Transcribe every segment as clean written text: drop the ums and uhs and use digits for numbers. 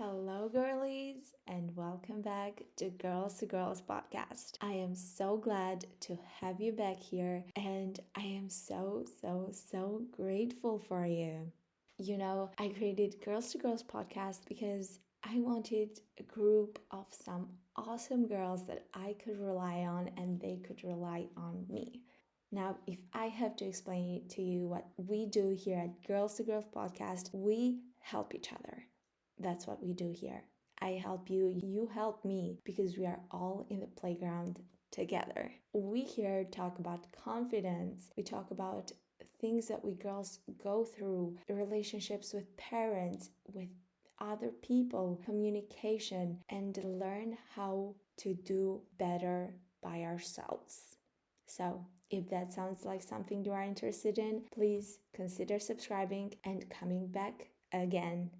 Hello, girlies, and welcome back to Girls podcast. I am so glad to have you back here, and I am so grateful for you. I created Girls podcast because I wanted a group of some awesome girls that I could rely on and they could rely on me. Now, if I have to explain it to you what we do here at Girls podcast, we help each other. That's what we do here. I help you, you help me, because we are all in the playground together. We here talk about confidence. We talk about things that we girls go through, relationships with parents, with other people, communication, and learn how to do better by ourselves. So, if that sounds like something you are interested in, please consider subscribing and coming back again.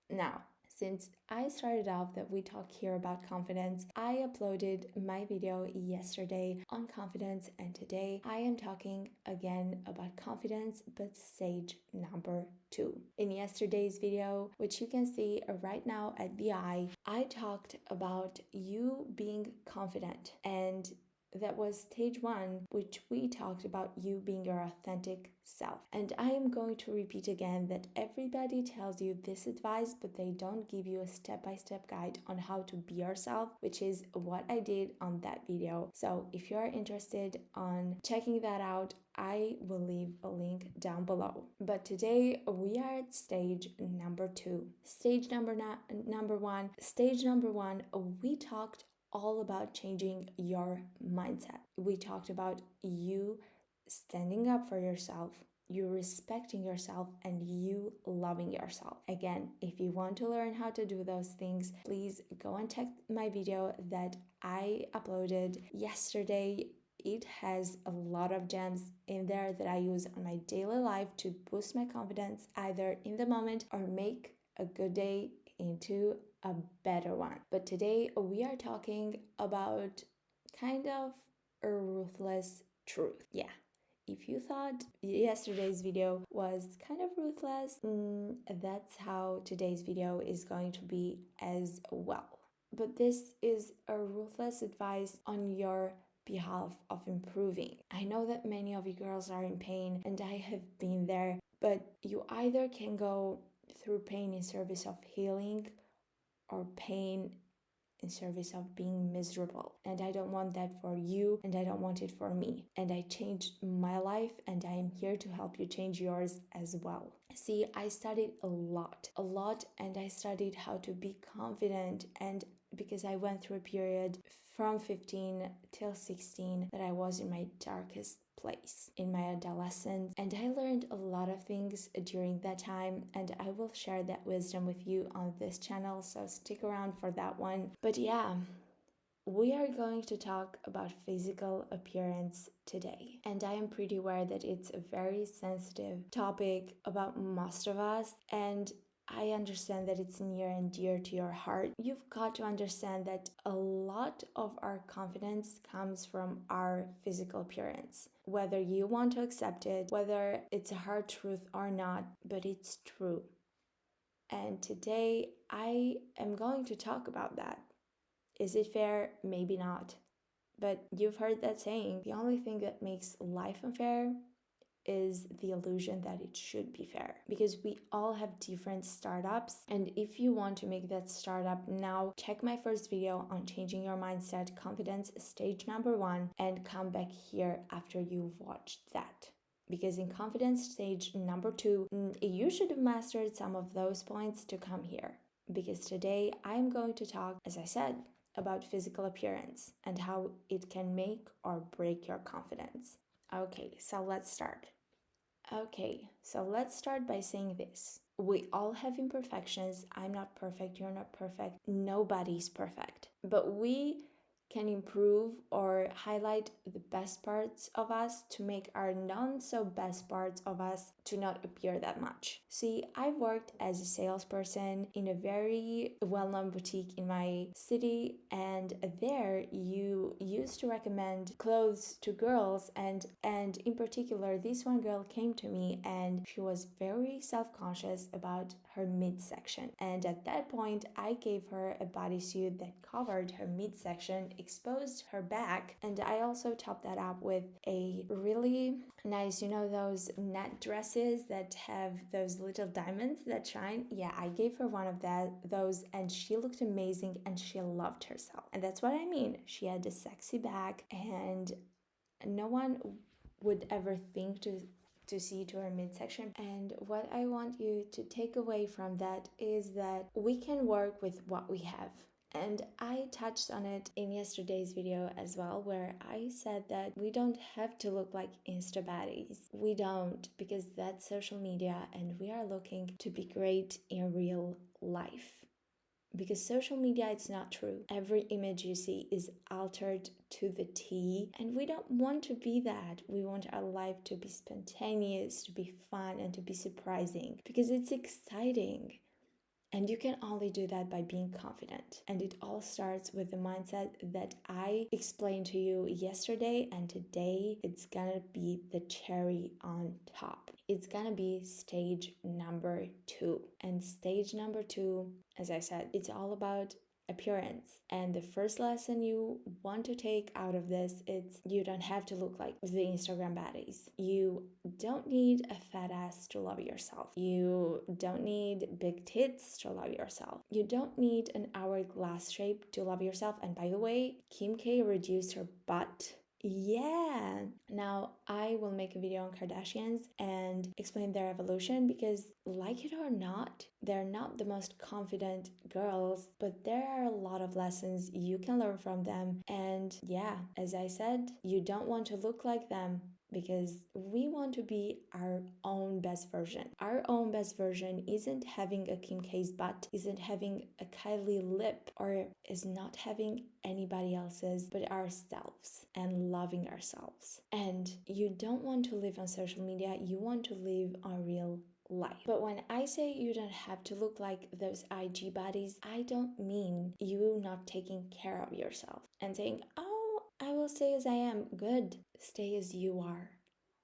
Now, since I started off that we talk here about confidence, I uploaded my video yesterday on confidence, and today I am talking again about confidence, but stage number 2. In yesterday's video, which you can see right now at the eye, I talked about you being confident, and that was stage 1, which we talked about you being your authentic self. And I am going to repeat again that everybody tells you this advice, but they don't give you a step-by-step guide on how to be yourself, which is what I did on that video. So if you're interested on checking that out, I will leave a link down below. But today we are at stage number 2. Stage number 1. Stage number 1, we talked all about changing your mindset. We talked about you standing up for yourself, you respecting yourself, and you loving yourself. Again, if you want to learn how to do those things, please go and check my video that I uploaded yesterday. It has a lot of gems in there that I use on my daily life to boost my confidence either in the moment or make a good day into a better one. But today we are talking about kind of a ruthless truth. Yeah. If you thought yesterday's video was kind of ruthless, that's how today's video is going to be as well. But this is a ruthless advice on your behalf of improving. I know that many of you girls are in pain, and I have been there, but you either can go through pain in service of healing or pain in service of being miserable. And I don't want that for you, and I don't want it for me. And I changed my life, and I am here to help you change yours as well. See, I studied a lot, and I studied how to be confident, and because I went through a period from 15 till 16 that I was in my darkest place in my adolescence, and I learned a lot of things during that time, and I will share that wisdom with you on this channel, so stick around for that one. But yeah, we are going to talk about physical appearance today, and I am pretty aware that it's a very sensitive topic about most of us, and I understand that it's near and dear to your heart. You've got to understand that a lot of our confidence comes from our physical appearance. Whether you want to accept it, whether it's a hard truth or not, but it's true. And today I am going to talk about that. Is it fair? Maybe not. But you've heard that saying, the only thing that makes life unfair is the illusion that it should be fair, because we all have different startups. And if you want to make that startup now, check my first video on changing your mindset, confidence stage number 1, and come back here after you've watched that. Because in confidence stage number 2, you should have mastered some of those points to come here. Because today I'm going to talk, as I said, about physical appearance and how it can make or break your confidence. Okay, so let's start. Let's start by saying this. We all have imperfections. I'm not perfect, you're not perfect, nobody's perfect. But we can improve or highlight the best parts of us to make our non-so-best parts of us to not appear that much. See, I've worked as a salesperson in a very well-known boutique in my city, and there you used to recommend clothes to girls, and in particular, this one girl came to me and she was very self-conscious about her midsection. And at that point, I gave her a bodysuit that covered her midsection, exposed her back, and I also topped that up with a really nice, those net dresses that have those little diamonds that shine. Yeah, I gave her one of those, and she looked amazing and she loved herself. And that's what I mean. She had a sexy back, and no one would ever think to see to her midsection. And what I want you to take away from that is that we can work with what we have. And I touched on it in yesterday's video as well, where I said that we don't have to look like Insta baddies. We don't, because that's social media, and we are looking to be great in real life. Because social media, it's not true. Every image you see is altered to the T, and we don't want to be that. We want our life to be spontaneous, to be fun, and to be surprising, because it's exciting. And you can only do that by being confident. And it all starts with the mindset that I explained to you yesterday, and today it's gonna be the cherry on top. It's gonna be stage number 2. And stage number 2, as I said, it's all about appearance. And the first lesson you want to take out of this is you don't have to look like the Instagram baddies. You don't need a fat ass to love yourself. You don't need big tits to love yourself. You don't need an hourglass shape to love yourself. And by the way, Kim K reduced her butt. Yeah. Now I will make a video on Kardashians and explain their evolution, because like it or not, they're not the most confident girls, but there are a lot of lessons you can learn from them. And yeah, as I said, you don't want to look like them, because we want to be our own best version. Our own best version isn't having a Kim K's butt, isn't having a Kylie lip, or is not having anybody else's, but ourselves, and loving ourselves. And you don't want to live on social media, you want to live on real life. But when I say you don't have to look like those IG bodies, I don't mean you not taking care of yourself and saying, oh, I will stay as I am. Good. Stay as you are.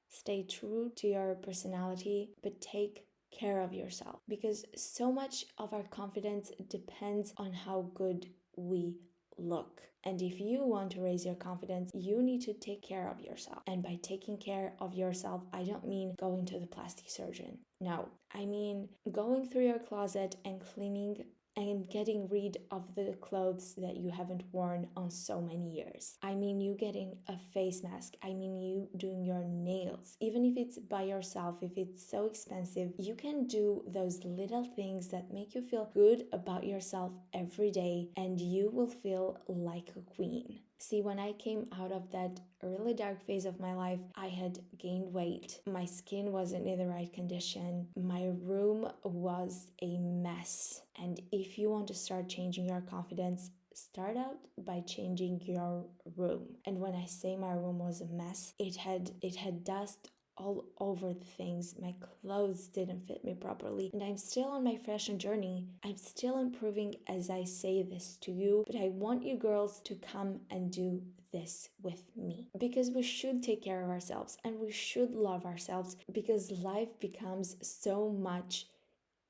Stay true to your personality, but take care of yourself, because so much of our confidence depends on how good we look. And if you want to raise your confidence, you need to take care of yourself. And by taking care of yourself, I don't mean going to the plastic surgeon. No, I mean going through your closet and cleaning and getting rid of the clothes that you haven't worn on so many years. I mean you getting a face mask. I mean you doing your nails. Even if it's by yourself, if it's so expensive, you can do those little things that make you feel good about yourself every day, and you will feel like a queen. See, when I came out of that really dark phase of my life, I had gained weight. My skin wasn't in the right condition. My room was a mess. And if you want to start changing your confidence, start out by changing your room. And when I say my room was a mess, it had dust all over the things. My clothes didn't fit me properly, and I'm still on my fashion journey. I'm still improving as I say this to you, but I want you girls to come and do this with me, because we should take care of ourselves and we should love ourselves, because life becomes so much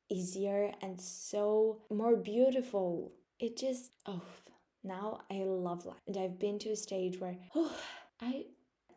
easier and so more beautiful. It just, now I love life. And I've been to a stage where,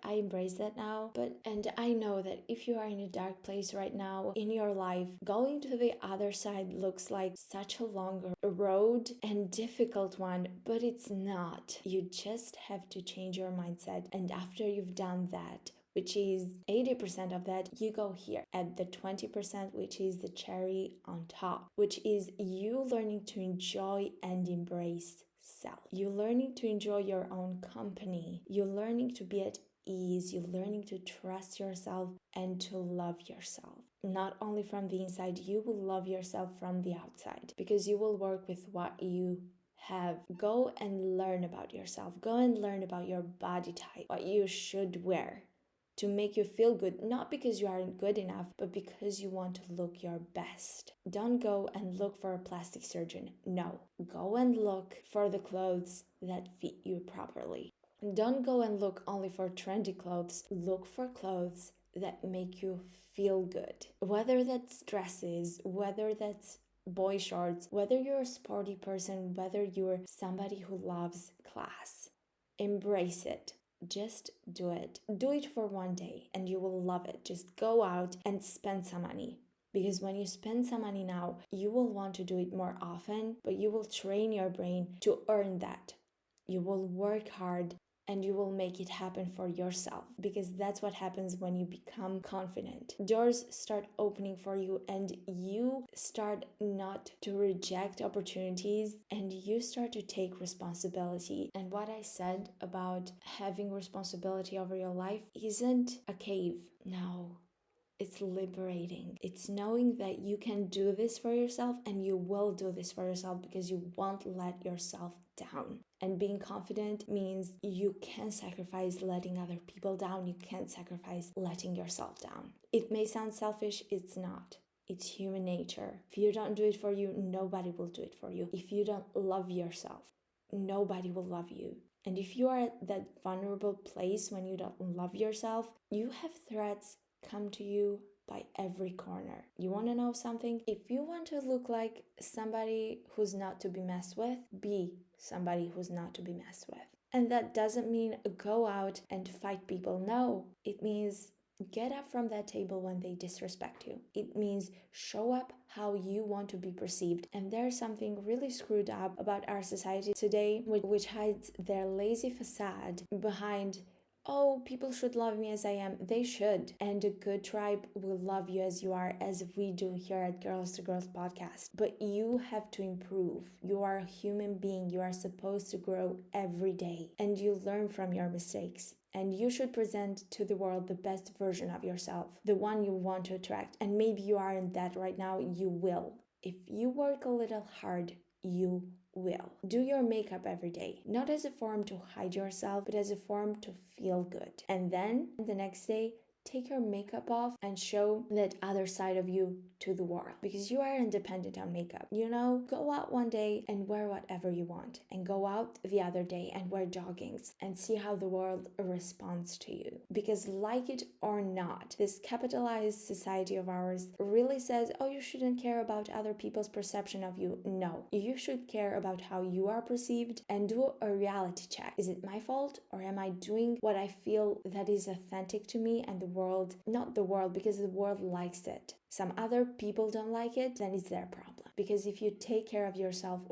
I embrace that now. And I know that if you are in a dark place right now in your life, going to the other side looks like such a long road and difficult one, but it's not. You just have to change your mindset. And after you've done that, which is 80% of that, you go here at the 20%, which is the cherry on top, which is you learning to enjoy and embrace self. You learning to enjoy your own company. You learning to be at ease. You learning to trust yourself and to love yourself. Not only from the inside, you will love yourself from the outside, because you will work with what you have. Go and learn about yourself. Go and learn about your body type, what you should wear to make you feel good, not because you aren't good enough, but because you want to look your best. Don't go and look for a plastic surgeon. No, go and look for the clothes that fit you properly. Don't go and look only for trendy clothes. Look for clothes that make you feel good. Whether that's dresses, whether that's boy shorts, whether you're a sporty person, whether you're somebody who loves class, embrace it. Just do it. Do it for one day and you will love it. Just go out and spend some money. Because when you spend some money now, you will want to do it more often, but you will train your brain to earn that. You will work hard and you will make it happen for yourself, because that's what happens when you become confident. Doors start opening for you and you start not to reject opportunities and you start to take responsibility. And what I said about having responsibility over your life isn't a cave. No, it's liberating. It's knowing that you can do this for yourself and you will do this for yourself because you won't let yourself down. And being confident means you can sacrifice letting other people down. You can't sacrifice letting yourself down. It may sound selfish, it's not. It's human nature. If you don't do it for you, nobody will do it for you. If you don't love yourself, nobody will love you. And if you are at that vulnerable place when you don't love yourself, you have threats come to you by every corner. You want to know something? If you want to look like somebody who's not to be messed with, be somebody who's not to be messed with. And that doesn't mean go out and fight people. No, it means get up from that table when they disrespect you. It means show up how you want to be perceived. And there's something really screwed up about our society today, which hides their lazy facade behind, oh, people should love me as I am. They should. And a good tribe will love you as you are, as we do here at Girls to Girls podcast. But you have to improve. You are a human being. You are supposed to grow every day. And you learn from your mistakes. And you should present to the world the best version of yourself, the one you want to attract. And maybe you aren't that right now. You will. If you work a little hard, you will. Do your makeup every day, not as a form to hide yourself, but as a form to feel good. And then the next day, take your makeup off and show that other side of you to the world, because you aren't dependent on makeup. Go out one day and wear whatever you want, and go out the other day and wear joggings and see how the world responds to you. Because like it or not, this capitalized society of ours really says, oh, you shouldn't care about other people's perception of you. No, you should care about how you are perceived and do a reality check. Is it my fault, or am I doing what I feel that is authentic to me and the world, not the world, because the world likes it. Some other people don't like it, then it's their problem. Because if you take care of yourself,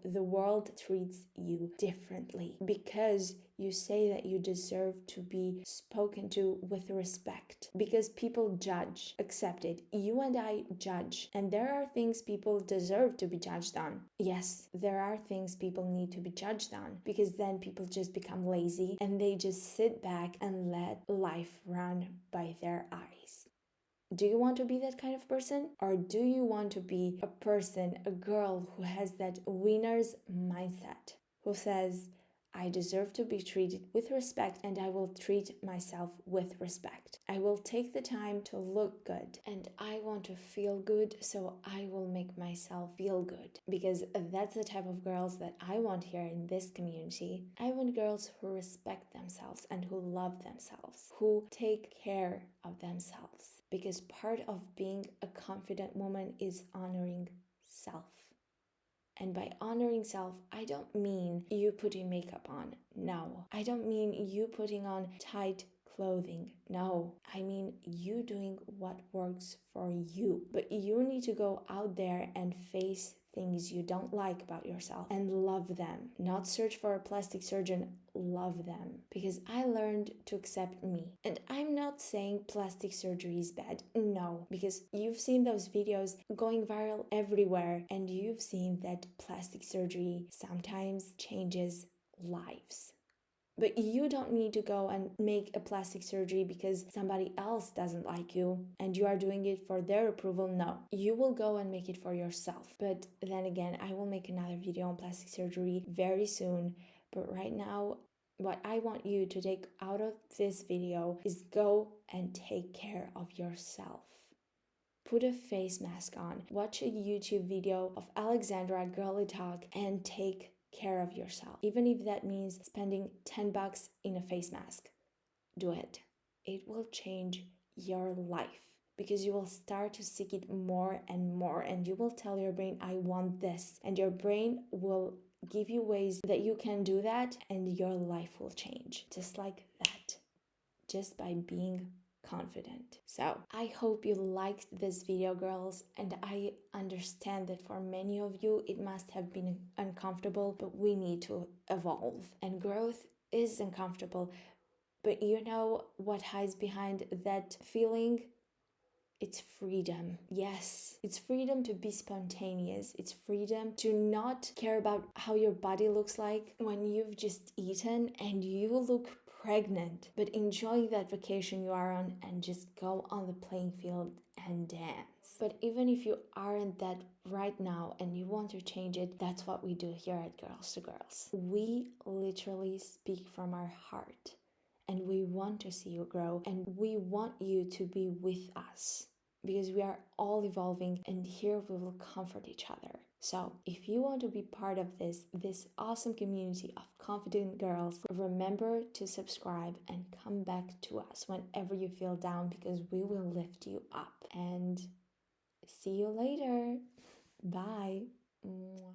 the world treats you differently, because you say that you deserve to be spoken to with respect. Because people judge. Accept it. You and I judge. And there are things people deserve to be judged on. Yes, there are things people need to be judged on, because then people just become lazy and they just sit back and let life run by their eyes. Do you want to be that kind of person? Or do you want to be a person, a girl who has that winner's mindset, who says, I deserve to be treated with respect and I will treat myself with respect. I will take the time to look good and I want to feel good, so I will make myself feel good, because that's the type of girls that I want here in this community. I want girls who respect themselves and who love themselves, who take care of themselves, because part of being a confident woman is honoring self. And by honoring self, I don't mean you putting makeup on. No. I don't mean you putting on tight clothing. No. I mean you doing what works for you. But you need to go out there and face things you don't like about yourself and love them. Not search for a plastic surgeon, love them. Because I learned to accept me. And I'm not saying plastic surgery is bad. No, because you've seen those videos going viral everywhere and you've seen that plastic surgery sometimes changes lives. But you don't need to go and make a plastic surgery because somebody else doesn't like you and you are doing it for their approval. No, you will go and make it for yourself. But then again, I will make another video on plastic surgery very soon. But right now, what I want you to take out of this video is go and take care of yourself. Put a face mask on, watch a YouTube video of Alexandra Girly Talk, and take care of yourself. Even if that means spending $10 in a face mask, do it. It will change your life, because you will start to seek it more and more, and you will tell your brain, I want this, and your brain will give you ways that you can do that, and your life will change just like that, just by being confident. So I hope you liked this video, girls, and I understand that for many of you it must have been uncomfortable, but we need to evolve, and growth is uncomfortable. But you know what hides behind that feeling? It's freedom. Yes, it's freedom to be spontaneous. It's freedom to not care about how your body looks like when you've just eaten and you look pregnant, but enjoying that vacation you are on and just go on the playing field and dance. But even if you aren't that right now and you want to change it, that's what we do here at Girls to Girls. We literally speak from our heart, and we want to see you grow, and we want you to be with us, because we are all evolving, and here we will comfort each other. So if you want to be part of this awesome community of confident girls, remember to subscribe and come back to us whenever you feel down, because we will lift you up. And see you later. Bye. Mwah.